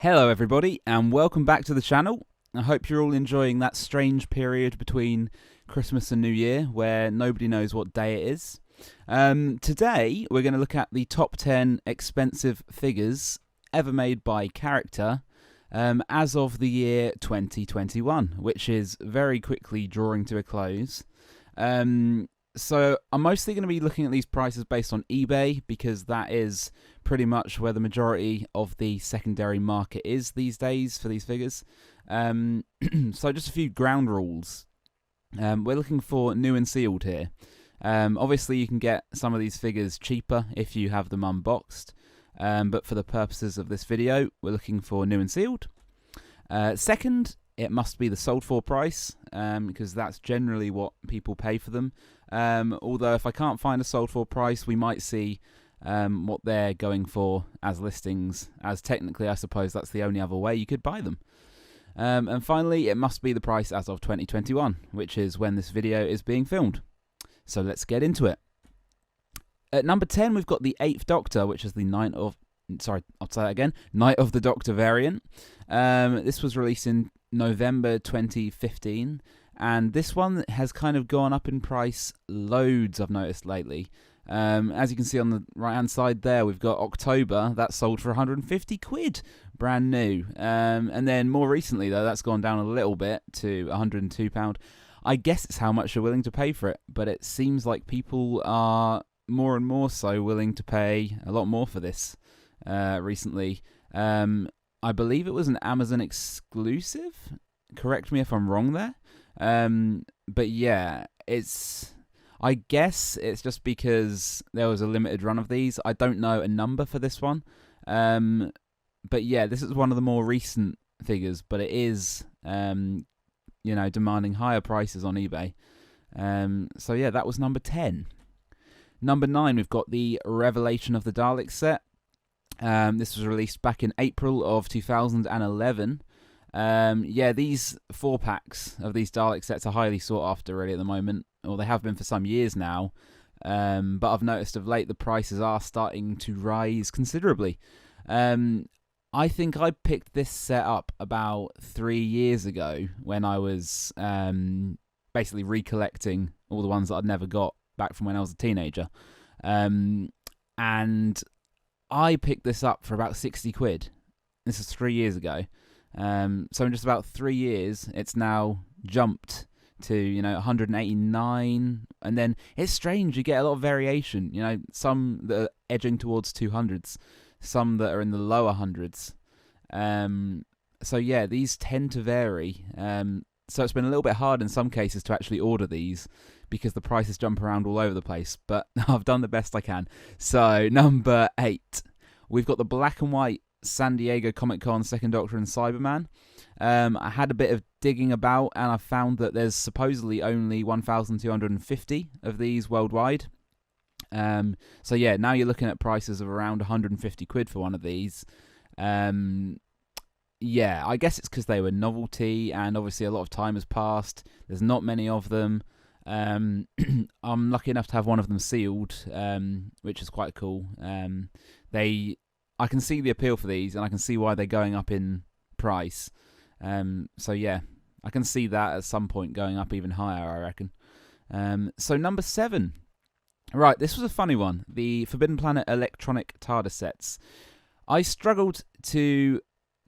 Hello everybody and welcome back to the channel. I hope you're all enjoying that strange period between Christmas and New Year where nobody knows what day it is. Today we're going to look at the top 10 expensive figures ever made by character as of the year 2021, which is very quickly drawing to a close. So I'm mostly going to be looking at these prices based on eBay because that is pretty much where the majority of the secondary market is these days for these figures. So just a few ground rules. We're looking for new and sealed here. Obviously you can get some of these figures cheaper if you have them unboxed, but for the purposes of this video we're looking for new and sealed. Second, it must be the sold for price, because that's generally what people pay for them. Although if I can't find a sold for price, we might see what they're going for as listings, as technically I suppose that's the only other way you could buy them. And finally, it must be the price as of 2021, which is when this video is being filmed. So let's get into it. At number 10, we've got the 8th Doctor, which is the Night of the Doctor variant. This was released in November 2015, and this one has kind of gone up in price loads, I've noticed lately. As you can see on the right hand side there, we've got October, that sold for 150 quid, brand new. And then more recently though, that's gone down a little bit to £102. I guess it's how much you're willing to pay for it, but it seems like people are more and more so willing to pay a lot more for this recently. I believe it was an Amazon exclusive. Correct me if I'm wrong there. But yeah, I guess it's just because there was a limited run of these. I don't know a number for this one. But yeah, this is one of the more recent figures, but it is, demanding higher prices on eBay. So yeah, that was number 10. Number 9, we've got the Revelation of the Daleks Set. This was released back in April of 2011. These 4-packs of these Dalek sets are highly sought after really at the moment, or they have been for some years now. But I've noticed of late the prices are starting to rise considerably. I think I picked this set up about 3 years ago when I was basically recollecting all the ones that I'd never got back from when I was a teenager. And I picked this up for about 60 quid. This is 3 years ago. So in just about 3 years, it's now jumped to, 189. And then it's strange, you get a lot of variation. Some that are edging towards 200s, some that are in the lower hundreds. So yeah, these tend to vary. So it's been a little bit hard in some cases to actually order these because the prices jump around all over the place, but I've done the best I can. So number 8, we've got the black and white San Diego Comic-Con Second Doctor and Cyberman. I had a bit of digging about and I found that there's supposedly only 1,250 of these worldwide. So yeah, now you're looking at prices of around 150 quid for one of these. Yeah, I guess it's because they were novelty and obviously a lot of time has passed. There's not many of them. I'm lucky enough to have one of them sealed, which is quite cool. I can see the appeal for these and I can see why they're going up in price. So yeah, I can see that at some point going up even higher, I reckon. So number 7. Right, this was a funny one. The Forbidden Planet electronic Tardis sets. I struggled to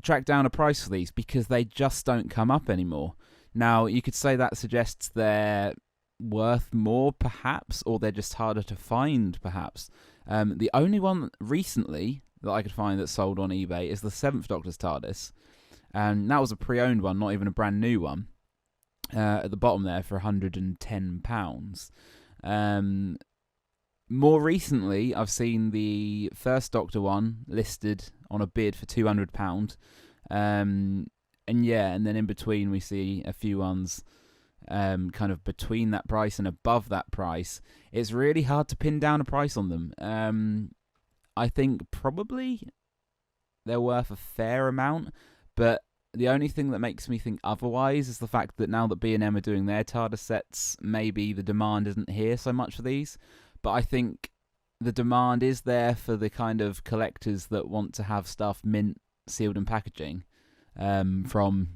track down a price for these because they just don't come up anymore. Now, you could say that suggests they're worth more, perhaps, or they're just harder to find, perhaps. The only one recently that I could find that's sold on eBay is the 7th Doctor's TARDIS. And that was a pre-owned one, not even a brand new one. At the bottom there for £110. More recently, I've seen the 1st Doctor one listed on a bid for £200. And then in between we see a few ones kind of between that price and above that price. It's really hard to pin down a price on them. I think probably they're worth a fair amount, but the only thing that makes me think otherwise is the fact that now that B&M are doing their TARDIS sets, maybe the demand isn't here so much for these. But I think the demand is there for the kind of collectors that want to have stuff mint sealed in packaging from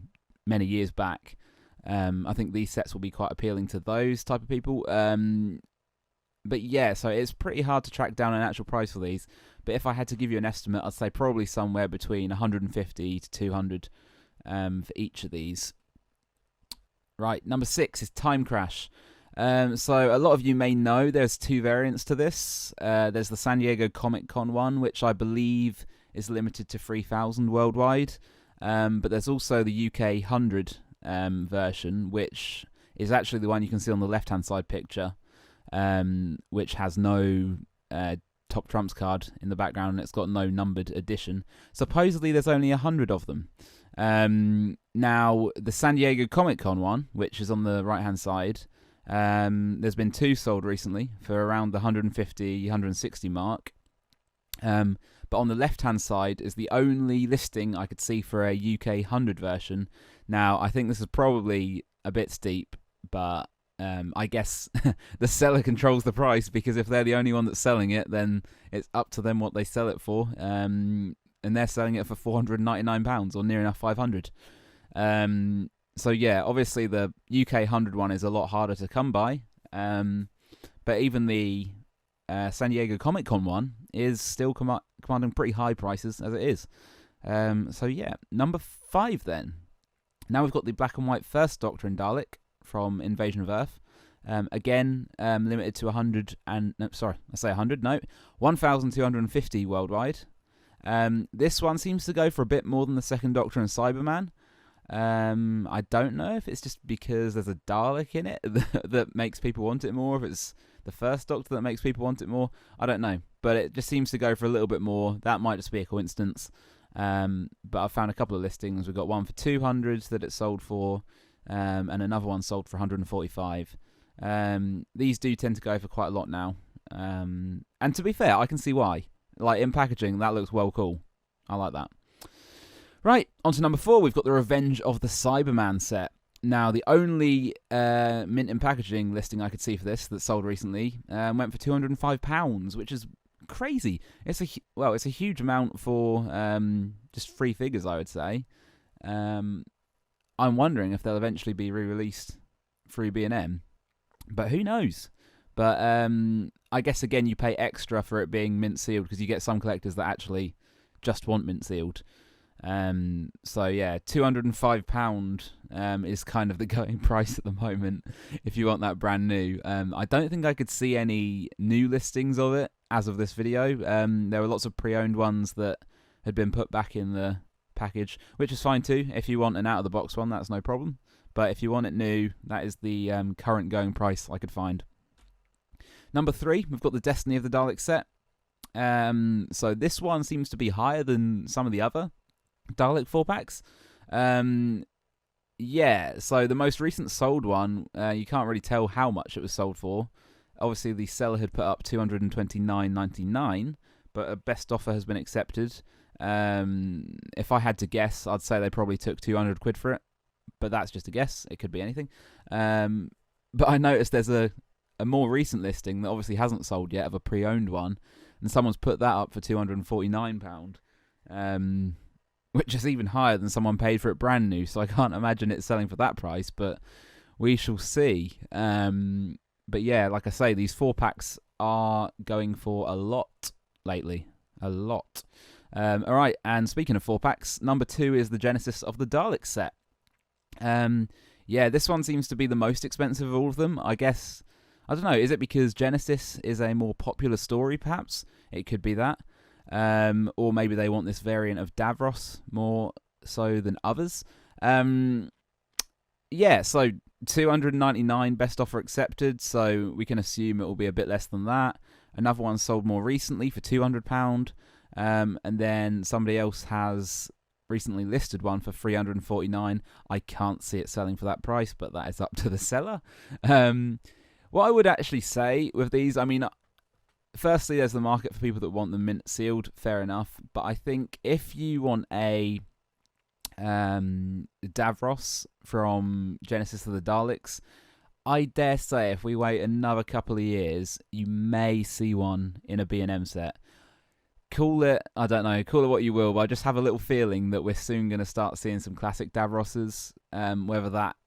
many years back. I think these sets will be quite appealing to those type of people. But yeah, so it's pretty hard to track down an actual price for these. But if I had to give you an estimate, I'd say probably somewhere between 150 to 200 for each of these. Right, number 6 is Time Crash. So a lot of you may know there's 2 variants to this. There's the San Diego Comic-Con one, which I believe is limited to 3,000 worldwide. But there's also the UK 100 version, which is actually the one you can see on the left-hand side picture, which has no top trumps card in the background, and it's got no numbered edition. Supposedly there's only 100 of them. Now, the San Diego Comic-Con one, which is on the right-hand side, there's been 2 sold recently for around the 150, 160 mark. But on the left-hand side is the only listing I could see for a UK 100 version. Now, I think this is probably a bit steep, but I guess the seller controls the price, because if they're the only one that's selling it, then it's up to them what they sell it for. And they're selling it for £499, or near enough 500. So yeah, obviously the UK 100 one is a lot harder to come by. But even the San Diego Comic-Con one is still commanding pretty high prices as it is. So yeah, number 5 then. Now we've got the black and white First Doctor in Dalek from Invasion of Earth. Again, limited to 1,250 worldwide. This one seems to go for a bit more than the Second Doctor and Cyberman. I don't know if it's just because there's a Dalek in it that makes people want it more, if it's the First Doctor that makes people want it more. I don't know, but it just seems to go for a little bit more. That might just be a coincidence. But I've found a couple of listings. We've got one for 200 that it sold for, and another one sold for 145. These do tend to go for quite a lot now. And to be fair, I can see why. Like, in packaging, that looks well cool. I like that. Right, on to number 4. We've got the Revenge of the Cyberman set. Now, the only mint in packaging listing I could see for this that sold recently went for £205, which is crazy. It's a huge amount for just 3 figures, I would say. I'm wondering if they'll eventually be re-released through B&M, but who knows? But I guess again you pay extra for it being mint sealed, because you get some collectors that actually just want mint sealed. So yeah, £205 is kind of the going price at the moment if you want that brand new. I don't think I could see any new listings of it as of this video. There were lots of pre-owned ones that had been put back in the package, which is fine too. If you want an out of the box one, that's no problem. But if you want it new, that is the current going price I could find. Number 3, we've got the Destiny of the Daleks set. So this one seems to be higher than some of the other Dalek 4-packs. Yeah, so the most recent sold one, you can't really tell how much it was sold for. Obviously, the seller had put up $229.99, but a best offer has been accepted. If I had to guess, I'd say they probably took 200 quid for it, but that's just a guess. It could be anything. But I noticed there's a more recent listing that obviously hasn't sold yet of a pre-owned one, and someone's put that up for £249, which is even higher than someone paid for it brand new, so I can't imagine it selling for that price, but we shall see. But yeah, like I say, these 4-packs are going for a lot lately. A lot. Alright, and speaking of 4-packs, number 2 is the Genesis of the Daleks set. Yeah, this one seems to be the most expensive of all of them. I guess, I don't know, is it because Genesis is a more popular story, perhaps? It could be that. Or maybe they want this variant of Davros more so than others. Yeah, so $299 best offer accepted, so we can assume it will be a bit less than that. Another one sold more recently for £200, and then somebody else has recently listed one for $349. I can't see it selling for that price, but that is up to the seller. What I would actually say with these, I mean, firstly, there's the market for people that want them mint sealed, fair enough, but I think if you want a Davros from Genesis of the Daleks, I dare say if we wait another couple of years, you may see one in a B&M set. call it, I don't know, call it what you will, but I just have a little feeling that we're soon going to start seeing some classic Davroses, whether that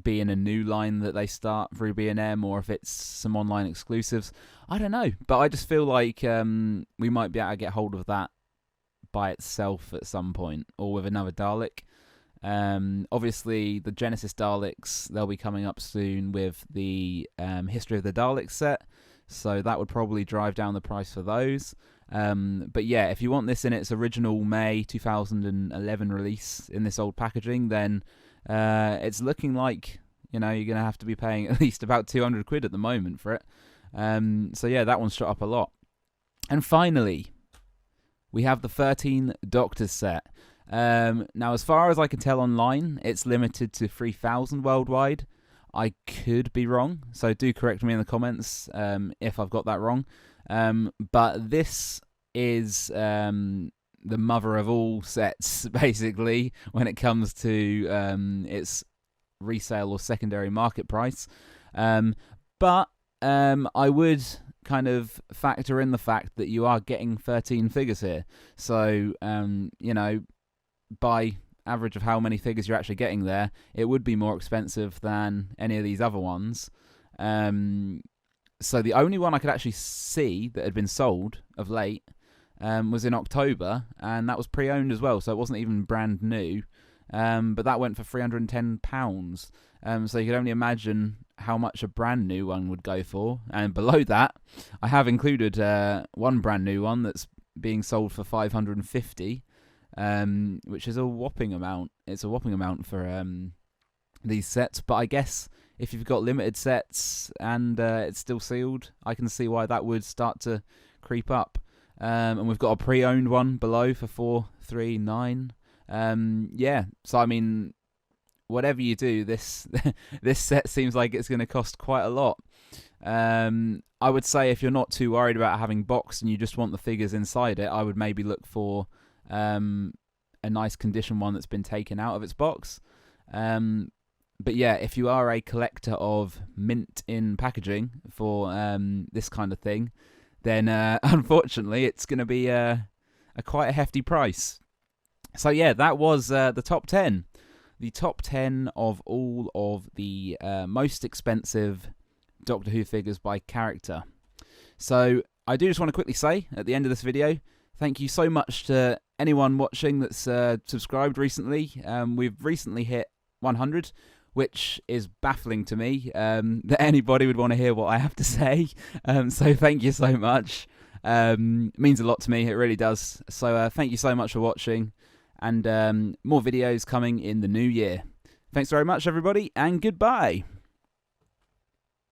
be in a new line that they start through B&M or if it's some online exclusives. I don't know, but I just feel like we might be able to get hold of that by itself at some point, or with another Dalek. Obviously, the Genesis Daleks, they'll be coming up soon with the History of the Daleks set, so that would probably drive down the price for those. But yeah, if you want this in its original May 2011 release in this old packaging, then it's looking like, you're going to have to be paying at least about 200 quid at the moment for it. So yeah, that one's shot up a lot. And finally, we have the 13 Doctors set. Now, as far as I can tell online, it's limited to 3,000 worldwide. I could be wrong, so do correct me in the comments if I've got that wrong. But this is the mother of all sets, basically, when it comes to its resale or secondary market price. But I would kind of factor in the fact that you are getting 13 figures here. So, by average of how many figures you're actually getting there, it would be more expensive than any of these other ones. So the only one I could actually see that had been sold of late was in October, and that was pre-owned as well, so it wasn't even brand new. But that went for £310. So you could only imagine how much a brand new one would go for. And below that, I have included one brand new one that's being sold for £550, which is a whopping amount. It's a whopping amount for these sets. But I guess if you've got limited sets and it's still sealed, I can see why that would start to creep up. And we've got a pre-owned one below for £439. Yeah, so I mean, whatever you do, this this set seems like it's going to cost quite a lot. I would say if you're not too worried about having boxed and you just want the figures inside it, I would maybe look for a nice condition one that's been taken out of its box. But yeah, if you are a collector of mint in packaging for this kind of thing, then unfortunately it's going to be quite a hefty price. So yeah, that was the top 10. The top 10 of all of the most expensive Doctor Who figures by character. So I do just want to quickly say at the end of this video, thank you so much to anyone watching that's subscribed recently. We've recently hit 100, which is baffling to me that anybody would want to hear what I have to say. So thank you so much. It means a lot to me, it really does. So thank you so much for watching. And more videos coming in the new year. Thanks very much, everybody, and goodbye.